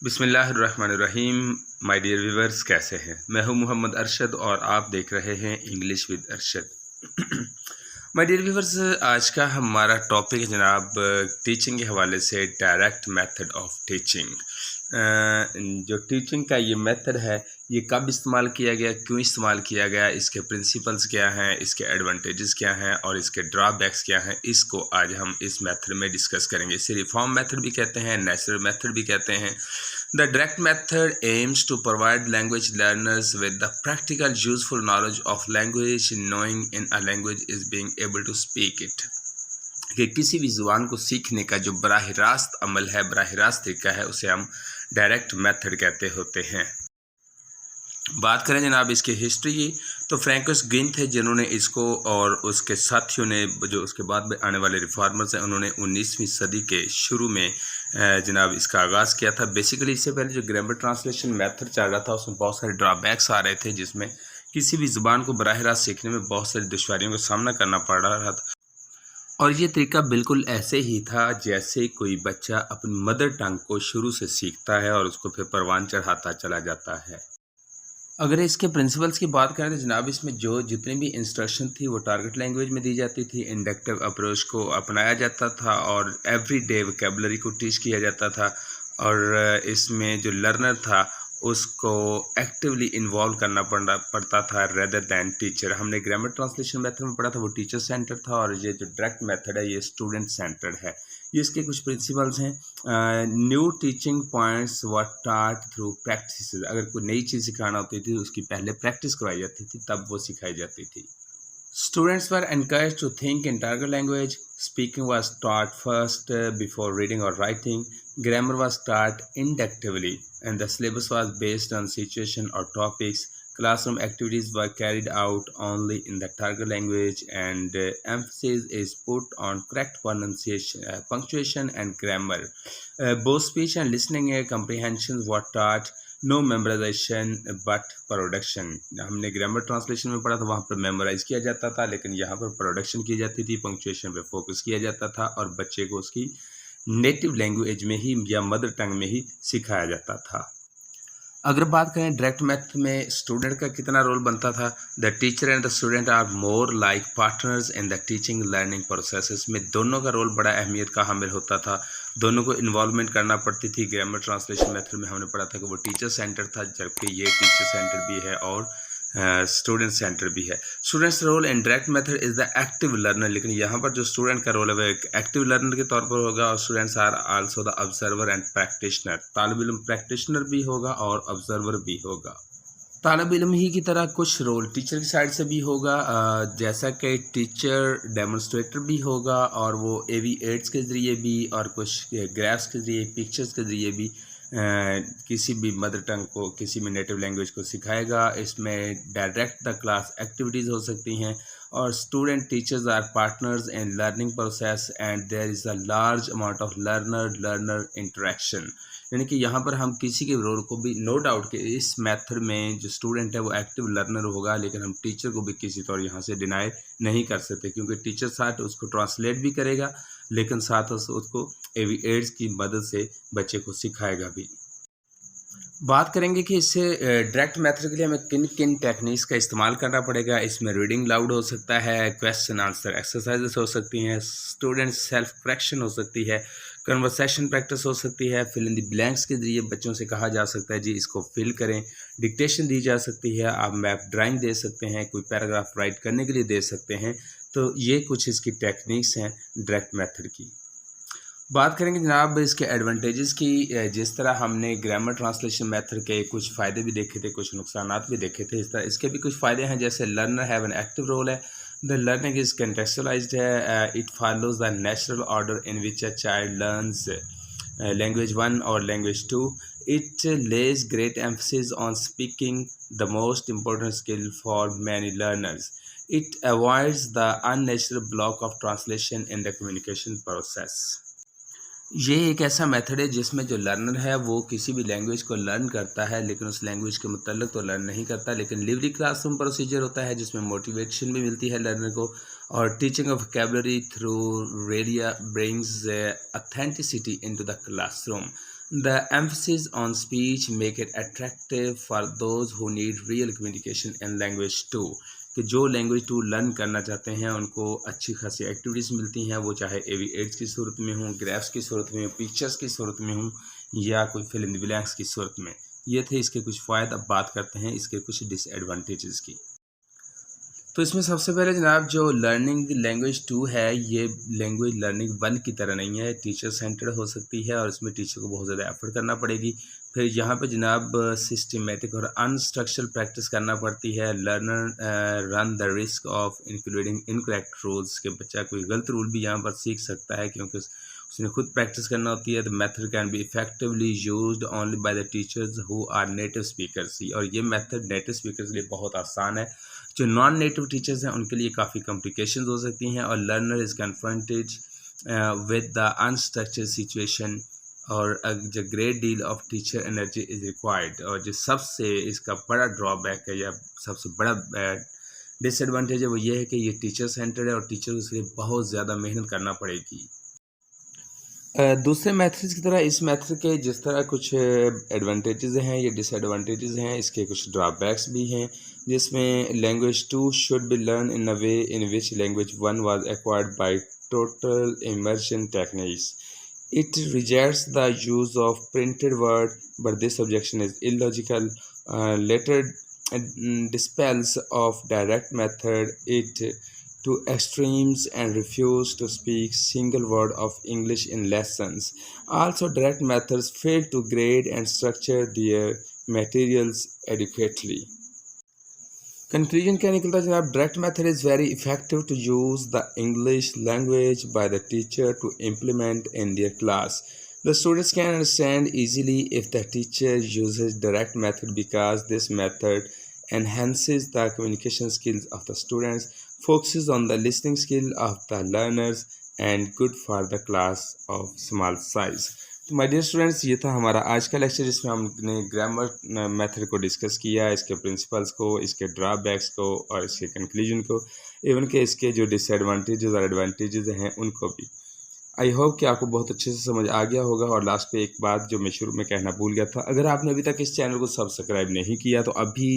बिस्मिल्लाहिर्रहमानिर्रहीम। My dear viewers, कैसे हैं? मैं हूं मोहम्मद अरशद और आप देख रहे हैं English with Arshad. My dear viewers, आज का हमारा टॉपिक है जनाब टीचिंग के हवाले से डायरेक्ट मेथड ऑफ टीचिंग। जो टीचिंग का ये मेथड है, ये कब इस्तेमाल किया गया, क्यों इस्तेमाल किया गया, इसके प्रिंसिपल्स क्या हैं, इसके एडवांटेजेस क्या हैं और इसके ड्रॉबैक्स क्या हैं, इसको आज हम इस मेथड में डिस्कस करेंगे। इसे रिफॉर्म मेथड भी कहते हैं, नेचुरल मेथड भी कहते हैं। The direct method aims to provide language learners with the practical useful knowledge of language, knowing in a language is being able to speak it। कि किसी भी ज़ुबान को सीखने का जो बराह रास्त अमल है, बराह रास्त तरीका है, उसे हम डायरेक्ट मेथड कहते होते हैं। बात करें जनाब इसकी हिस्ट्री की, तो फ्रैंकस गिन थे जिन्होंने इसको, और उसके साथियों ने जो उसके बाद में आने वाले रिफॉर्मर्स हैं, उन्होंने 19वीं सदी के शुरू में जनाब इसका आगाज़ किया था। बेसिकली इससे पहले जो ग्रामर ट्रांसलेशन मेथड चल रहा था उसमें बहुत सारे ड्रॉबैक्स आ रहे थे, जिसमें किसी भी ज़ुबान को बराह रास्त सीखने में बहुत सारी दुश्वारियों का सामना करना पड़ रहा था। और ये तरीका बिल्कुल ऐसे ही था जैसे कोई बच्चा अपनी मदर टंग को शुरू से सीखता है और उसको फिर परवान चढ़ाता चला जाता है। अगर इसके प्रिंसिपल्स की बात करें तो जनाब इसमें जो जितनी भी इंस्ट्रक्शन थी वो टारगेट लैंग्वेज में दी जाती थी, इंडक्टिव अप्रोच को अपनाया जाता था और एवरीडे वोकैबुलरी को टीच किया जाता था। और इसमें जो लर्नर था उसको एक्टिवली इन्वॉल्व करना पड़ता था रेदर दैन टीचर। हमने ग्रामर ट्रांसलेशन मेथड में पढ़ा था वो टीचर सेंटर था, और ये जो डायरेक्ट मेथड है ये स्टूडेंट सेंटर्ड है। ये इसके कुछ प्रिंसिपल्स हैं। न्यू टीचिंग पॉइंट्स वर टाट थ्रू प्रैक्टिस। अगर कोई नई चीज़ सिखाना होती थी उसकी पहले प्रैक्टिस करवाई जाती थी, तब वो सिखाई जाती थी। Students were encouraged to think in target language. Speaking was taught first before reading or writing. Grammar was taught inductively, and the syllabus was based on situation or topics. Classroom activities were carried out only in the target language, and emphasis is put on correct pronunciation, punctuation, and grammar. Both speech and listening comprehensions were taught. No memorization but production. हमने grammar translation में पढ़ा था, वहाँ पर memorise किया जाता था, लेकिन यहाँ पर प्रोडक्शन की जाती थी, पंक्चुएशन पे फोकस किया जाता था और बच्चे को उसकी नेटिव लैंग्वेज में ही या मदर टंग में ही सिखाया जाता था। अगर बात करें डायरेक्ट मेथड में स्टूडेंट का कितना रोल बनता था, the teacher and the student are more like partners in the teaching learning process में दोनों का रोल बड़ा अहमियत का हामिल होता था। दोनों को इन्वॉल्वमेंट करना पड़ती थी। ग्रामर ट्रांसलेशन मेथड में हमने पढ़ा था कि वो टीचर सेंटर था, जबकि ये टीचर सेंटर भी है और स्टूडेंट सेंटर भी है। Students role in direct method is the active learner, लेकिन यहाँ पर जो स्टूडेंट का रोल है वो एक एक्टिव लर्नर के तौर पर होगा, और students are also the observer and practitioner. तालिब इल्म प्रैक्टिशनर भी होगा और ऑब्जर्वर भी होगा। तालिब इल्म ही की तरह कुछ रोल टीचर की साइड से भी होगा, जैसा कि टीचर डेमोन्स्ट्रेटर भी होगा, और वो AV एड्स के ज़रिए भी और कुछ ग्राफ्स के ज़रिए, पिक्चर्स के ज़रिए भी किसी भी मदर टंग को, किसी भी नेटिव लैंग्वेज को सिखाएगा। इसमें डायरेक्ट द क्लास एक्टिविटीज़ हो सकती हैं, और student teachers are partners in learning process and there is a large amount of learner interaction. यानी कि यहाँ पर हम किसी के रोल को भी, नो डाउट कि इस मेथड में जो स्टूडेंट है वो एक्टिव लर्नर होगा, लेकिन हम टीचर को भी किसी तौर यहाँ से डिनाई नहीं कर सकते, क्योंकि टीचर साथ उसको ट्रांसलेट भी करेगा, लेकिन साथ उसको AV एड्स की मदद से बच्चे को सिखाएगा भी। बात करेंगे कि इससे डायरेक्ट मेथड के लिए हमें किन किन टेक्निक्स का इस्तेमाल करना पड़ेगा। इसमें रीडिंग लाउड हो सकता है, क्वेश्चन आंसर एक्सरसाइजेस हो सकती हैं, स्टूडेंट सेल्फ करेक्शन हो सकती है, कन्वर्सेशन प्रैक्टिस हो सकती है, फिल इन द ब्लैंक्स के जरिए बच्चों से कहा जा सकता है जी इसको फिल करें, डिक्टेशन दी जा सकती है, आप मैप ड्राइंग दे सकते हैं, कोई पैराग्राफ राइट करने के लिए दे सकते हैं। तो ये कुछ इसकी टेक्निक्स हैं डायरेक्ट मेथड की। बात करेंगे जनाब इसके एडवांटेजेस की। जिस तरह हमने ग्रामर ट्रांसलेशन मेथड के कुछ फ़ायदे भी देखे थे, कुछ नुकसानात भी देखे थे, इस तरह इसके भी कुछ फ़ायदे हैं। जैसे learner have an active role है, द लर्निंग इज़ कंटेक्चुअलाइज्ड है, it follows the natural order in which a child learns language 1 और language 2। It lays great emphasis on speaking, the most important skill for many learners. It avoids the unnatural block of translation in the communication process. ये एक ऐसा method है जिसमें जो learner है वो किसी भी लैंग्वेज को लर्न करता है, लेकिन उस लैंग्वेज के मुतल्लिक तो लर्न नहीं करता, लेकिन लिवरी क्लासरूम प्रोसीजर होता है जिसमें मोटिवेशन भी मिलती है लर्नर को, और teaching of vocabulary through realia brings authenticity into the classroom. The emphasis on speech make it attractive for those who need real communication in language too. कि जो लैंग्वेज टू लर्न करना चाहते हैं उनको अच्छी खासी एक्टिविटीज़ मिलती हैं, वो चाहे एवी एड्स की सूरत में हों, ग्राफ्स की सूरत में, पिक्चर्स की सूरत में हों, या कोई फिल इन द ब्लैंक्स की सूरत में। ये थे इसके कुछ फ़ायदे। अब बात करते हैं इसके कुछ डिसएडवांटेजेस की। तो इसमें सबसे पहले जनाब जो लर्निंग लैंग्वेज टू है, ये लैंग्वेज लर्निंग वन की तरह नहीं है, टीचर सेंटर्ड हो सकती है और इसमें टीचर को बहुत ज़्यादा एफर्ट करना पड़ेगी। फिर यहाँ पे जनाब सिस्टमेटिक और अनस्ट्रक्चर्ड प्रैक्टिस करना पड़ती है। Learner run the risk of including incorrect rules, के बच्चा कोई गलत रूल भी यहाँ पर सीख सकता है क्योंकि उसने खुद प्रैक्टिस करना होती है। The method can be effectively used only by the teachers who are native speakers. और ये मेथड नेटिव स्पीकर्स के लिए बहुत आसान है। जो नॉन नेटिव टीचर्स हैं उनके लिए काफ़ी कॉम्प्लिकेशंस हो सकती हैं। और learner is confronted with the unstructured situation और जो great deal of teacher energy is required. और जो सबसे इसका बड़ा ड्रॉबैक है या सबसे बड़ा डिसएडवांटेज है वो ये है कि ये टीचर सेंटर्ड है और टीचर को इसके लिए बहुत ज़्यादा मेहनत करना पड़ेगी। दूसरे मेथड्स की तरह इस मेथड के जिस तरह कुछ एडवांटेजेस हैं या डिसएडवांटेजेस हैं, इसके कुछ ड्रॉबैक्स भी हैं, जिसमें language two should be learn in a way in which language one was acquired by total immersion techniques. It rejects the use of printed word, but this objection is illogical. Later dispels of direct method it to extremes and refuse to speak single word of English in lessons. Also, direct methods fail to grade and structure their materials adequately. Conclusion क्या निकलता है जनाब? Direct method is very effective to use the English language by the teacher to implement in their class. The students can understand easily if the teacher uses direct method because this method enhances the communication skills of the students, focuses on the listening skill of the learners and good for the class of small size. तो my dear students, ये था हमारा आज का lecture जिसमें हमने grammar method को discuss किया, इसके प्रिंसिपल्स को, इसके ड्रॉबैक्स को और इसके कंक्लूजन को, इवन के इसके जो डिसएडवांटेजेस और एडवांटेजेस हैं उनको भी। आई होप कि आपको बहुत अच्छे से समझ आ गया होगा। और लास्ट पे एक बात जो मैं शुरू में कहना भूल गया था, अगर आपने अभी तक इस चैनल को सब्सक्राइब नहीं किया तो अभी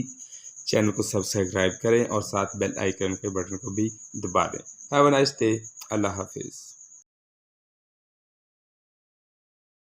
चैनल को सब्सक्राइब करें और साथ बेल आइकन के बटन को भी दबा दें। Have a nice day. अल्लाह हाफिज़।